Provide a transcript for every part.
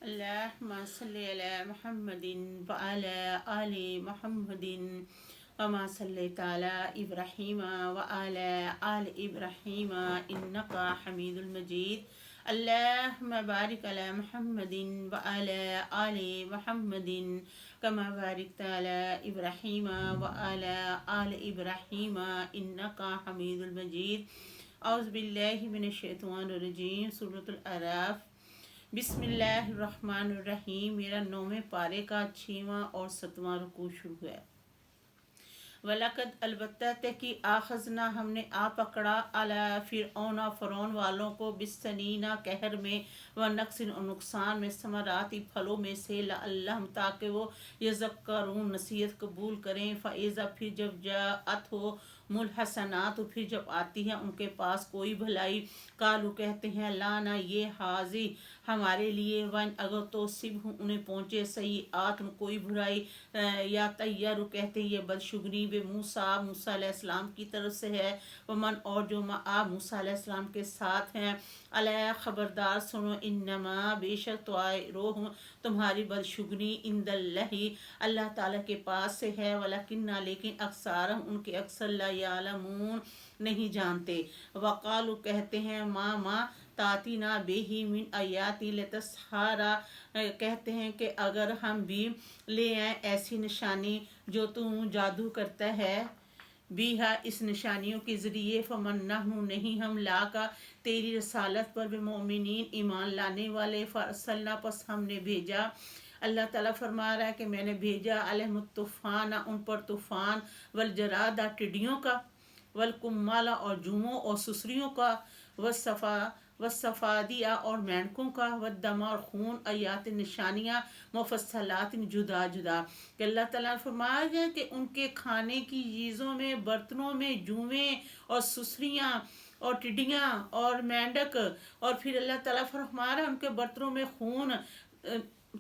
اللهم صل على محمد وعلى آل محمد وما صليت على إبراهيم وعلى آل إبراهيم إنك حميد مجيد. اللهم بارك على محمد وعلى آل محمد كما باركت على إبراهيم وعلى آل إبراهيم إنك حميد مجيد. أعوذ بالله من الشیطان الرجیم. سورۃ الاعراف. بسم اللہ الرحمن الرحیم. میرا 9ویں پارے کا 6واں اور 7واں رکوع شروع ہے. وَلَقَدْ البتہ تحقیق آخذنا ہم نے آ پکڑا علی فرعون فرعون والوں کو بالسنین قہر میں ونقص اور نقصان میں ثمراتی پھلوں میں سے لعلہم تاکہ وہ یذکرون نصیحت قبول کریں. فَإِذَا پھر جب جاءت ہو ملحسنات پھر جب آتی ہے ان کے پاس کوئی بھلائی قالو کہتے ہیں لانا یہ حاضی ہمارے لیے ون اگر تو صبح انہیں پہنچے سیئات کوئی برائی یا طیرو کہتے یہ بدشگنی بے موسیٰ موسیٰ علیہ السلام کی طرف سے ہے ومن اور جو معا موسیٰ علیہ السلام کے ساتھ ہیں علیہ خبردار سنو انما بے شک تو آئے روح تمہاری بدشگنی عند اللہ اللہ تعالیٰ کے پاس سے ہے ولیکن لیکن اکثرہم ان کے اکثر لا یعلمون نہیں جانتے. وقالو کہتے ہیں ما تاتینا بے ہی من آیاتی لتسحارا کہتے ہیں کہ اگر ہم بھی لے آئیں ایسی نشانی جو تم جادو کرتا ہے بیہا اس نشانیوں کے ذریعے فمنہم نہیں ہم لا کا تیری رسالت پر بمؤمنین ایمان لانے والے فرسلنا پس ہم نے بھیجا. اللہ تعالیٰ فرما رہا ہے کہ میں نے بھیجا علیہم الطوفان ان پر طوفان والجرادہ ٹڈیوں کا والقمال اور جوؤں اور سسریوں کا والصفادیہ اور مینڈکوں کا والدم اور خون آیات نشانیاں مفصلات جدا جدا. کہ اللہ تعالیٰ نے فرمایا ہے کہ ان کے کھانے کی چیزوں میں برتنوں میں جوئیں اور سسریاں اور ٹڈیاں اور مینڈک اور پھر اللہ تعالیٰ فرما رہا ہے ان کے برتنوں میں خون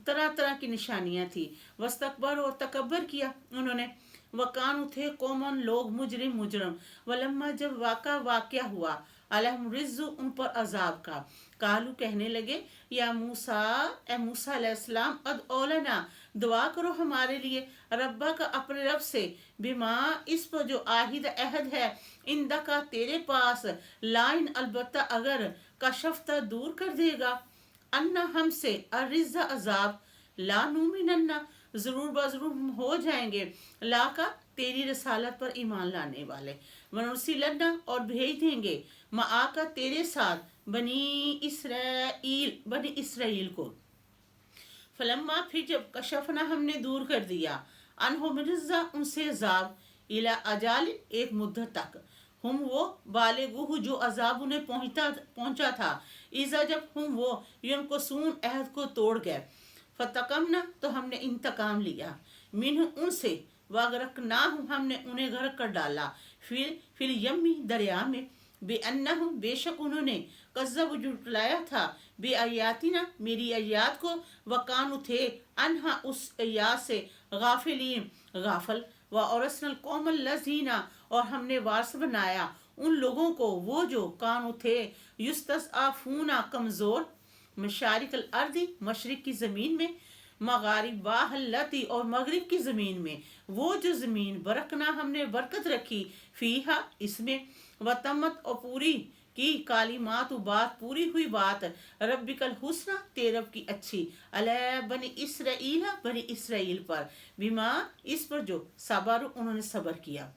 طرح طرح کی نشانیاں تھی. واستکبر اور تکبر کیا انہوں نے. وکانو تھے قومن لوگ مجرم ولما جب واقعہ ہوا علیہم رجز ان پر عذاب کا قالو کہنے لگے یا موسیٰ اے موسیٰ علیہ السلام ادعو لنا دعا کرو ہمارے لیے ربا کا اپنے رب سے بما اس پر جو عہد ہے اندکا تیرے پاس لائن البتہ اگر کشفتا دور کر دے گا انا ہم سے الرجز عذاب لا نومننا ضرور بضرور ہم ہو جائیں گے لا کا تیری رسالت پر ایمان لانے والے ونرسلنا اور بھیج دیں گے معا کا تیرے ساتھ بنی اسرائیل کو. فلما پھر جب کشفنا ہم نے دور کر دیا انہم رجزا ان سے عذاب الی اجال ایک مدت تک ہم وہ بالغوہ جو عذاب انہیں پہنچا تھا اذا جب ہم وہ ینقصون عہد کو توڑ گئے فتقمنا تو ہم نے انتقام لیا منہ ان سے واغرقناہم ہم نے انہیں غرق کر ڈالا فی الیمی دریا میں بے انہم بے شک انہوں نے کذب جھٹلایا تھا بے آیاتنا میری آیات کو وکانو تھے انہا اس آیات سے غافلین غافل وَأَوْرَثْنَا الْقَوْمَ الَّذِينَ اور ہم نے وارث بنایا ان لوگوں کو وہ جو کانو تھے یستضعفون کمزور مشارق الارض مشرق کی زمین میں مغارباہ اللاتی اور مغرب کی زمین میں وہ جو زمین برکنا ہم نے برکت رکھی فیہا اس میں وتمت اور پوری کی کالمات و بات پوری ہوئی بات ربک الحسنی تیرے رب کی اچھی علی بنی اسرائیل پر بما اس پر جو صبر انہوں نے صبر کیا.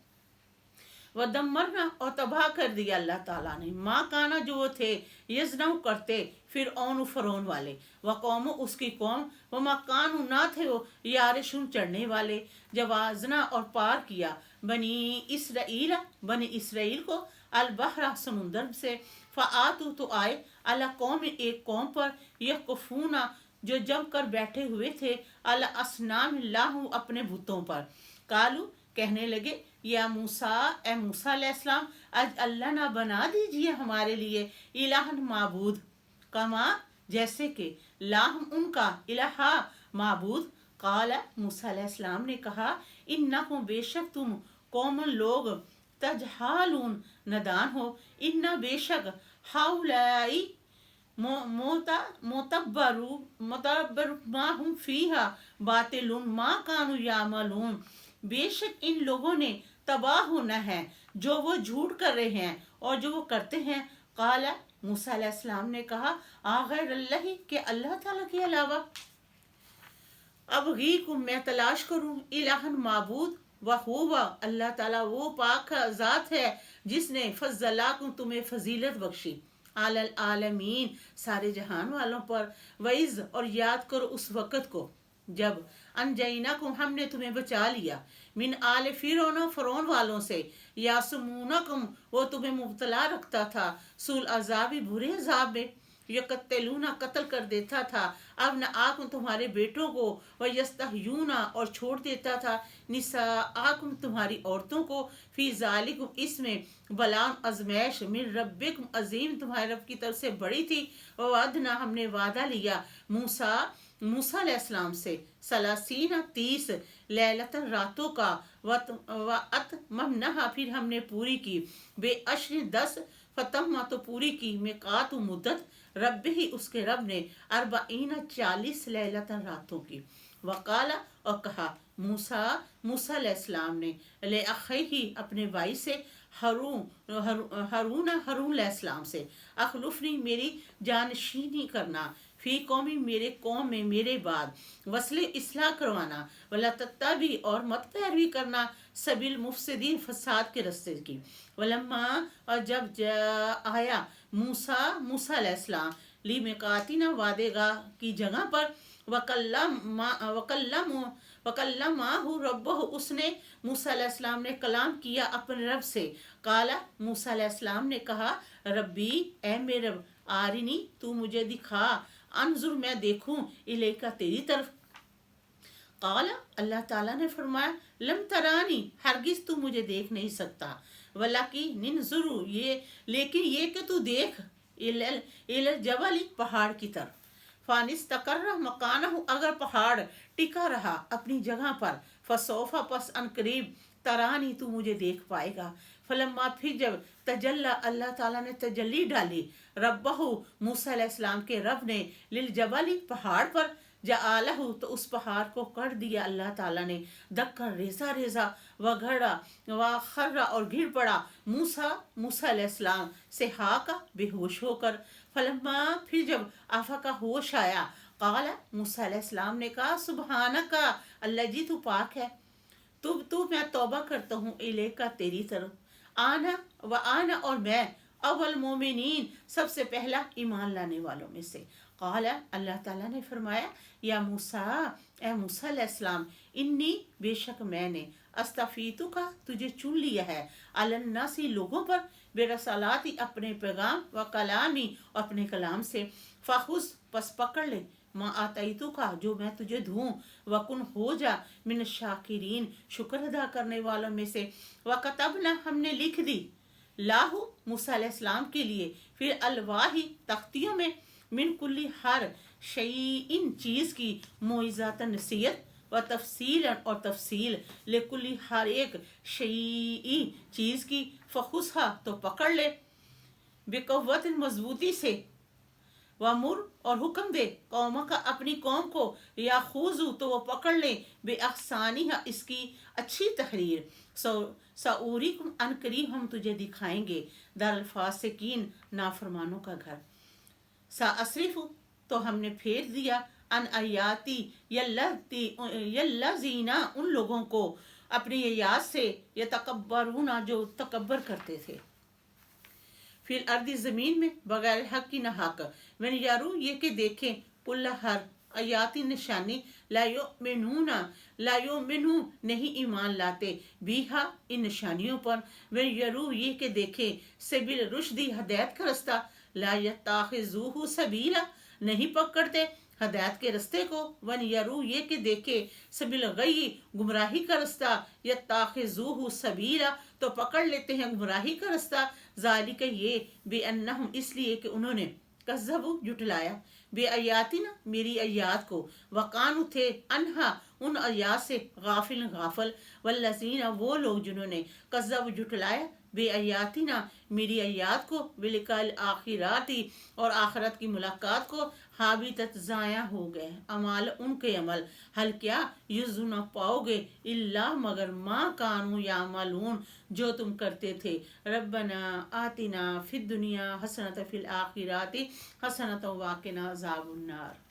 ودمرنا اور تباہ کر دیا اللہ تعالیٰ نے ماں کانا جو وہ تھے یزنو کرتے فرعون والے وقوم اس کی قوم وما کانو نہ تھے وہ یارشون چڑھنے والے. جوازنا اور پار کیا بنی اسرائیل کو البحر سمندر سے فآتو تو آئے علی قوم ایک قوم پر یقفون جو جم کر بیٹھے ہوئے تھے علی اصنام اللہ اپنے بتوں پر. قالو کہنے لگے یا موسیٰ اے موسیٰ علیہ السلام اج اللہ نہ بنا دیجئے ہمارے لیے الہن معبود کما جیسے کہ لاہم ان کا الہا معبود. قال موسیٰ علیہ السلام نے کہا انکم بے شک تم قوم لوگ تجہالون ندان ہو. ان بے شک ہاؤلائی متبر ما ہم فیہا باطل ما کانوا یعملون، بے شک ان لوگوں نے تباہ ہونا ہے جو وہ جھوٹ کر رہے ہیں اور جو وہ کرتے ہیں۔ قال موسیٰ علیہ السلام نے کہا غیر اللہ، کہ اللہ تعالیٰ کے علاوہ ابغیکم میں تلاش کروں الہن معبود وہو اللہ تعالیٰ وہ پاک ذات ہے جس نے فضلاکم تمہیں فضیلت بخشی علی العالمین سارے جہان والوں پر، وعز اور یاد کرو اس وقت کو جب انجیناکم ہم نے تمہیں بچا لیا من آل فرعون والوں سے، یاسمونکم وہ تمہیں مبتلا رکھتا تھا سول عذاب برے عذاب میں، یقتلونا قتل کر دیتا تھا ابناءکم تمہارے بیٹوں کو، ویستحیونا اور چھوڑ دیتا تھا نساءکم تمہاری عورتوں کو، فی ذالکم اس میں بلاء آزمائش من ربکم عظیم تمہارے رب کی طرف سے بڑی تھی، وعدنا ہم نے وعدہ لیا موسیٰ علیہ السلام سے 30 لیلۃ راتوں کا، واتممناہا پھر ہم نے پوری کی بے عشر 10 فتم تو پوری کی میقات مدت رب ہی اس کے رب نے 40 لیلۃ راتوں کی۔ وقال اور کہا موسیٰ علیہ السلام نے لأخیہ اپنے بھائی سے ہارون علیہ السلام سے اخلفنی میری جانشینی کرنا فی قومی میرے قوم میں میرے بعد، وصل اصلاح کروانا، ولا تتبع اور مت پیروی کرنا سبیل مفسدین فساد کے رستے کی۔ ولما اور جب آیا موسیٰ علیہ السلام لیمیقاتنا وعدے گاہ کی جگہ پر، وکلمہ ربہ اس نے موسیٰ علیہ السلام نے کلام کیا اپنے رب سے۔ قال موسیٰ علیہ السلام نے کہا ربی اے میرے رب، آرنی تو مجھے دکھا، انظر میں دیکھوں، الیکا تیری طرف۔ قال اللہ تعالیٰ نے فرمایا لم ترانی ہرگز تو مجھے دیکھ نہیں سکتا، ولیکن ننظر لیکن یہ کہ تو دیکھ الی الجبل پہاڑ کی طرف، فان استقر مکانہ اگر پہاڑ ٹکا رہا اپنی جگہ پر، فسوف پس ان قریب ترانی تو مجھے دیکھ پائے گا۔ فلما پھر جب تجلی اللہ تعالیٰ نے تجلی ڈالی ربہ موسیٰ علیہ السلام کے رب نے للجبل پہاڑ پر، جعلہ تو اس پہاڑ کو کر دیا اللہ تعالیٰ نے دکا ریزہ ریزہ، وگھڑا وخر اور گر پڑا موسیٰ علیہ السلام صحاکا بے ہوش ہو کر۔ فلما پھر جب آفاقہ ہوش آیا، قال موسیٰ علیہ السلام نے کہا سبحانکا اللہ جی تو پاک ہے، تو میں توبہ کرتا ہوں الیکا تیری طرف، آنا اور میں اول مومنین سب سے پہلا ایمان لانے والوں میں سے۔ قال اللہ تعالیٰ نے فرمایا یا موسیٰ اے موسیٰ علیہ السلام، انی بے شک میں نے استفیتو کا تجھے چن لیا ہے علی الناس لوگوں پر، بے رسالاتی اپنے پیغام، و کلامی اپنے کلام سے، فخذ پس پکڑ لے ما آتیتو کا جو میں تجھے دوں، وکن ہو جا من الشاکرین شکر ادا کرنے والوں میں سے۔ وکتبنا ہم نے لکھ دی لاہو موسیٰ علیہ السلام کے لیے پھر الواحی تختیوں میں من کلی ہر شیئن چیز کی موعظات نصیحت و تفصیل اور تفصیل لکلی ہر ایک شیئی چیز کی، فخذھا تو پکڑ لے بقوت مضبوطی سے، وامر اور حکم دے قوموں کا اپنی قوم کو، یا خوضو تو وہ پکڑ لیں بے احسانیہ اس کی اچھی تحریر، سعوریکم ان قریب ہم تجھے دکھائیں گے دار الفاسقین نافرمانوں کا گھر، ساصرف تو ہم نے پھیر دیا ان آیاتی یلذینا ان لوگوں کو اپنی آیات سے، یتکبرون جو تکبر کرتے تھے، فی الارض زمین میں بغیر حق کی نہ حق، من یارو یہ کہ دیکھیں کل ہر آیاتی نشانی، لا یؤمنون نہیں ایمان لاتے، بیہا ان نشانیوں پر، من یارو یہ کہ دیکھیں سبیل رشدی ہدایت کا رستہ، لا یتخذوہ سبیلا نہیں پکڑتے ہدایت کے رستے کو، ون یرو یہ کہ دیکھے سبیل غی گمراہی کا رستہ، یتخذوہ سبیلا تو پکڑ لیتے ہیں گمراہی کا رستہ، ذالک یہ بے انہم اس لیے کہ انہوں نے کذبوا جھٹلایا بے آیاتنا میری آیات کو، وقانو تھے انہا ان آیات سے غافل، والذین وہ لوگ جنہوں نے کذبوا جھٹلایا بے آیاتنا میری آیات کو، بلقاء آخراتی اور آخرت کی ملاقات کو، حابطت ضائع ہو گئے امال ان کے عمل، حل کیا یزو نہ پاؤ گے اللہ مگر ما کانو یعملون جو تم کرتے تھے۔ ربنا آتنا فی الدنیا حسنۃ فی الآخرات حسنۃ وقنا عذاب النار۔